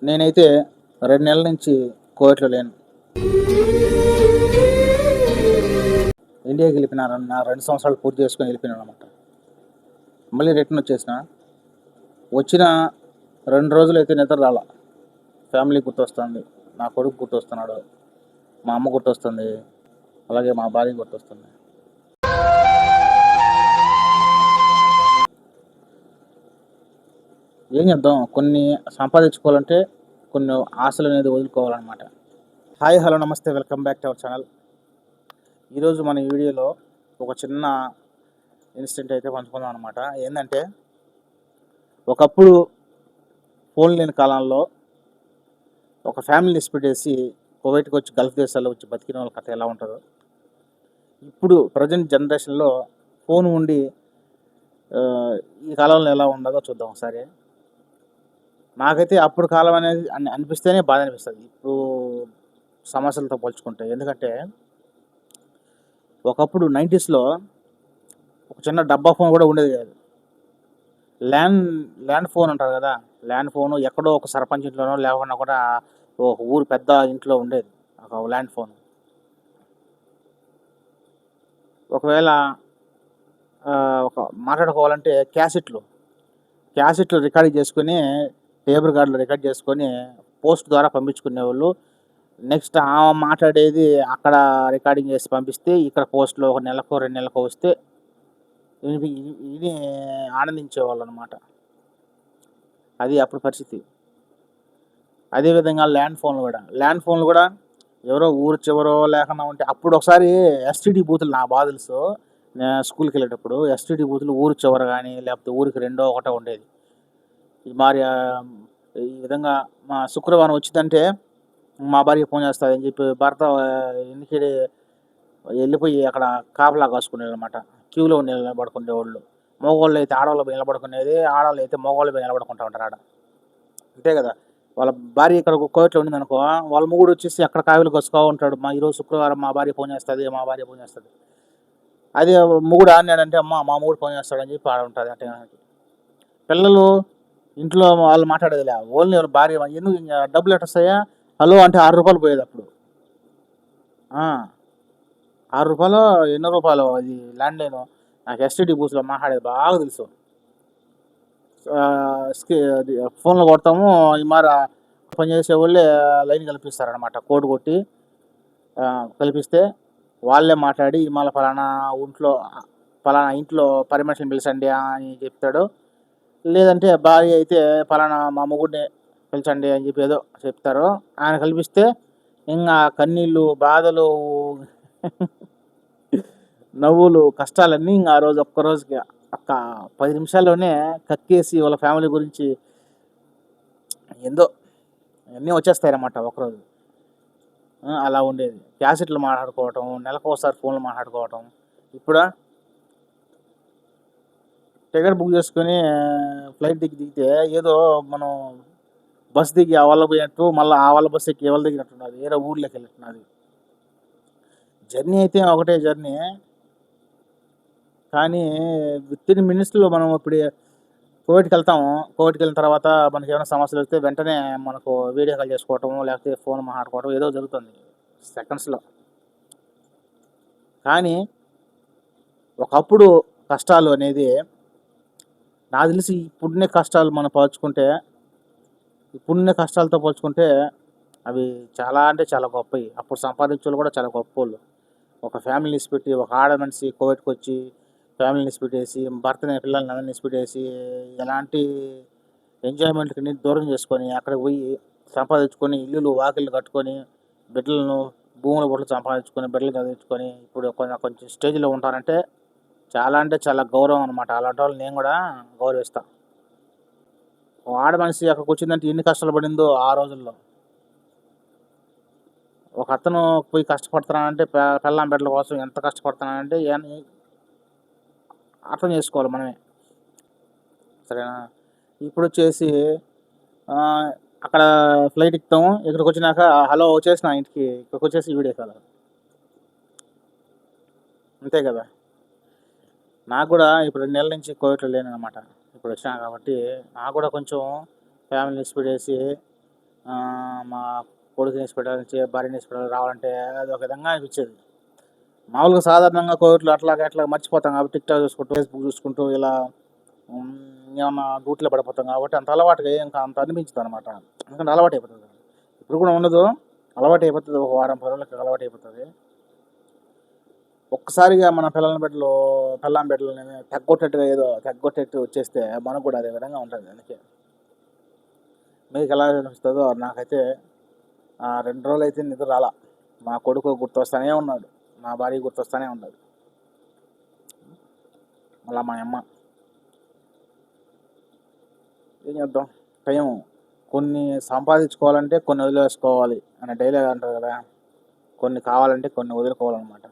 నేనైతే 2 నెలల నుంచి కువైట్‌లో లేను. ఇండియాకి వెళ్ళిపోయిన 2 సంవత్సరాలు పూర్తి చేసుకొని వెళ్ళిపోయాననమాట. మళ్ళీ రిటర్న్ వచ్చేసిన. వచ్చిన 2 రోజులైతే నిద్ర రాలా. ఫ్యామిలీ గుర్తొస్తుంది. నా కొడుకు గుర్తొస్తున్నాడు. మా అమ్మ గుర్తొస్తుంది. అలాగే మా భార్య గుర్తొస్తుంది. ఏం చేద్దాం, కొన్ని సంపాదించుకోవాలంటే కొన్ని ఆశలనేది వదులుకోవాలనమాట. హాయ్, హలో, నమస్తే, welcome back to our channel. ఈరోజు మన వీడియోలో ఒక చిన్న ఇన్సిడెంట్ అయితే పంచుకుందాం అనమాట. ఏంటంటే, ఒకప్పుడు ఫోన్ లేని కాలంలో ఒక ఫ్యామిలీ డిస్ప్యూట్ కువైట్కి వచ్చి గల్ఫ్ దేశాల్లో వచ్చి బతికిన వాళ్ళ కథ ఎలా ఉంటుందో, ఇప్పుడు ప్రజెంట్ జనరేషన్లో ఫోన్ ఉండి ఈ కాలంలో ఎలా ఉండదో చూద్దాం ఒకసారి. నాకైతే అప్పుడు కాలం అనేది అనిపిస్తేనే బాధ అనిపిస్తుంది ఇప్పుడు సమస్యలతో పోల్చుకుంటే. ఎందుకంటే ఒకప్పుడు 90స్లో ఒక చిన్న డబ్బా ఫోన్ కూడా ఉండేది కాదు. ల్యాండ్ ఫోన్ అంటారు కదా, ల్యాండ్ ఫోను ఎక్కడో ఒక సర్పంచ్ ఇంట్లోనో లేకుండా కూడా ఒక ఊరు పెద్ద ఇంట్లో ఉండేది ఒక ల్యాండ్ ఫోన్. ఒకవేళ ఒక మాట్లాడుకోవాలంటే క్యాసెట్లు రికార్డ్ చేసుకొని, టేబుల్ కార్డులో రికార్డ్ చేసుకొని పోస్ట్ ద్వారా పంపించుకునేవాళ్ళు. నెక్స్ట్ మాట్లాడేది అక్కడ రికార్డింగ్ చేసి పంపిస్తే ఇక్కడ పోస్ట్లో ఒక నెలకో 2 నెలలకో వస్తే ఇది ఆనందించేవాళ్ళు అనమాట. అది అప్పుడు పరిస్థితి. అదేవిధంగా ల్యాండ్ ఫోన్లు కూడా ఎవరో ఊరు చివరో లేకుండా ఉంటే అప్పుడు ఒకసారి ఎస్టీడీ బూతులు నాకు బాగా తెలుసు. నేను స్కూల్కి వెళ్ళేటప్పుడు ఎస్టీడీ బూతులు ఊరు చివర కానీ లేకపోతే ఊరికి రెండో ఒకటో ఉండేది. ఈ విధంగా మా శుక్రవారం వచ్చిందంటే మా భార్య ఫోన్ చేస్తుంది అని చెప్పి భర్త ఇంటికి వెళ్ళిపోయి అక్కడ కాపలా కాసుకునేది అనమాట. క్యూలో నిలబడుకునేవాళ్ళు. మగవాళ్ళు అయితే ఆడవాళ్ళు పోయి నిలబడుకునేది, ఆడవాళ్ళు అయితే మగవాళ్ళు పోయి నిలబడుకుంటూ ఉంటారు ఆడ. అంతే కదా. వాళ్ళ భార్య ఇక్కడ కోవిట్లో ఉండింది అనుకో, వాళ్ళ మొగుడు వచ్చేసి అక్కడ కావిలు కసుకో ఉంటాడు. ఈరోజు శుక్రవారం మా భార్య ఫోన్ చేస్తుంది. అదే మొగుడు ఆడినాడంటే మా మొగుడు ఫోన్ చేస్తాడని చెప్పి ఆడ ఉంటుంది. అంటే పిల్లలు ఇంట్లో వాళ్ళు మాట్లాడేదిలే, ఓన్లీ వాళ్ళ భార్య ఎందుకు డబ్బులు ఎట్ట వస్తాయా, హలో అంటే 6 రూపాయలు పోయేది అప్పుడు. 6 రూపాయలు ఎన్నో రూపాయలు అది ల్యాండ్లైన్. నాకు ఎస్టీడీ బూత్లో మాట్లాడేది బాగా తెలుసు. ఫోన్లో కొడతాము, ఈ మార పనిచేసే వాళ్ళే లైన్ కల్పిస్తారనమాట. కోడ్ కొట్టి కల్పిస్తే వాళ్ళే మాట్లాడి మళ్ళీ పలానా ఇంట్లో పర్మిషన్ పిలిచండి అని చెప్తాడు. లేదంటే భార్య అయితే పలానా మా మొగుడిని పిలిచండి అని చెప్పి ఏదో చెప్తారు. ఆయన కల్పిస్తే ఇంకా కన్నీళ్ళు, బాధలు, నవ్వులు, కష్టాలన్నీ ఇంకా ఆ రోజు ఒక్కరోజుకి ఒక 10 నిమిషాల్లోనే కక్కేసి వాళ్ళ ఫ్యామిలీ గురించి ఏందో అన్నీ వచ్చేస్తాయన్నమాట ఒకరోజు. అలా ఉండేది. క్యాసెట్లు మాట్లాడుకోవటం, నెలకోసారి ఫోన్లు మాట్లాడుకోవటం. ఇప్పుడు టికెట్ బుక్ చేసుకొని ఫ్లైట్ దిగితే ఏదో మనం బస్ దిగి ఆ వాళ్ళ పోయినట్టు, మళ్ళీ ఆ వాళ్ళ బస్సు ఎక్కి ఎవరు దిగినట్టున్నది, వేరే ఊర్లోకి వెళ్ళినట్టున్నది. జర్నీ అయితే ఒకటే జర్నీ, కానీ వితిన్ మినిట్స్లో మనం ఇప్పుడు కోవిడ్కి వెళ్తాము. కోవిడ్కి వెళ్ళిన తర్వాత మనకి ఏమైనా సమస్యలు వస్తే వెంటనే మనకు వీడియో కాల్ చేసుకోవటం, లేకపోతే ఫోన్ మాట్లాడుకోవటం ఏదో జరుగుతుంది సెకండ్స్లో. కానీ ఒకప్పుడు కష్టాలు అనేది నాకు తెలిసి ఇప్పుడున్న కష్టాలు మనం పోల్చుకుంటే, ఇప్పుడున్న కష్టాలతో పోల్చుకుంటే అవి చాలా అంటే చాలా గొప్పవి. అప్పుడు సంపాదించే కూడా చాలా గొప్ప వాళ్ళు. ఒక ఫ్యామిలీ నిడిచిపెట్టి, ఒక ఆడ మనిషి కోవిడ్కి వచ్చి ఫ్యామిలీ నిడిచిపెట్టేసి, భర్తని పిల్లల్ని అందరిని నిడిచిపెట్టేసి, ఎలాంటి ఎంజాయ్మెంట్కి దూరం చేసుకొని అక్కడికి పోయి సంపాదించుకొని ఇల్లులు వాకిళ్ళు కట్టుకొని బిడ్డలను భూముల బొట్లు సంపాదించుకొని బిడ్డలు చదివించుకొని ఇప్పుడు కొంచెం స్టేజ్లో ఉంటారంటే చాలా అంటే చాలా గౌరవం అనమాట. అలాంటి వాళ్ళు నేను కూడా గౌరవిస్తాను. ఆడ మనిషి అక్కడికి వచ్చిందంటే ఎన్ని కష్టాలు పడిందో ఆ రోజుల్లో. ఒక అతను పోయి కష్టపడుతున్నానంటే పెళ్ళాం బిడ్డల కోసం ఎంత కష్టపడుతున్నానంటే అర్థం చేసుకోవాలి మనమే, సరేనా. ఇప్పుడు వచ్చేసి అక్కడ ఫ్లైట్ ఎక్కుతాము, ఇక్కడికి వచ్చినాక హలో వచ్చేసిన ఇంటికి, ఇక్కడికి వచ్చేసి వీడియో కాల్, అంతే కదా. నాకు కూడా ఇప్పుడు 2 నెలల నుంచి కోవిడ్లో లేనమాట. ఇప్పుడు వచ్చినా కాబట్టి నాకు కూడా కొంచెం ఫ్యామిలీ నిడిచిపెట్టేసి మా కొడుకుని ఇష్టపెట్టాలి నుంచి భార్యని ఇష్టపెట్టాలి రావాలంటే అది ఒక విధంగా అనిపించేది. మామూలుగా సాధారణంగా కోవిడ్లో అట్లా మర్చిపోతాం కాబట్టి టిక్టాక్ చూసుకుంటూ ఫేస్బుక్ చూసుకుంటూ ఇలా హ్మ్, ఏమన్నా డ్యూటీలో పడిపోతాం కాబట్టి అంత అలవాటుగా ఇంకా అంత అనిపించదు అనమాట. ఎందుకంటే అలవాటు అయిపోతుంది. ఇప్పుడు కూడా ఉండదు, అలవాటు అయిపోతుంది. ఒక వారం 10 రోజులకి అలవాటు అయిపోతుంది. ఒక్కసారిగా మన పెళ్ళాం బిడ్డలని తగ్గొట్టేట్టు వచ్చేస్తే మనకు కూడా అదే విధంగా ఉంటుంది. అందుకే మీకు ఎలా అనిపిస్తుందో నాకైతే 2 రోజులైతే నిద్ర రాలా. మా కొడుకు గుర్తొస్తానే ఉన్నాడు. నా భార్య గుర్తొస్తానే ఉన్నది. మళ్ళా మా అమ్మ. ఏం చేద్దాం? టైం కొన్ని సంపాదించుకోవాలంటే కొన్ని వదిలేసుకోవాలి అనే డైలాగ్ అంటారు కదా! కొన్ని కావాలంటే కొన్ని వదులుకోవాలన్నమాట.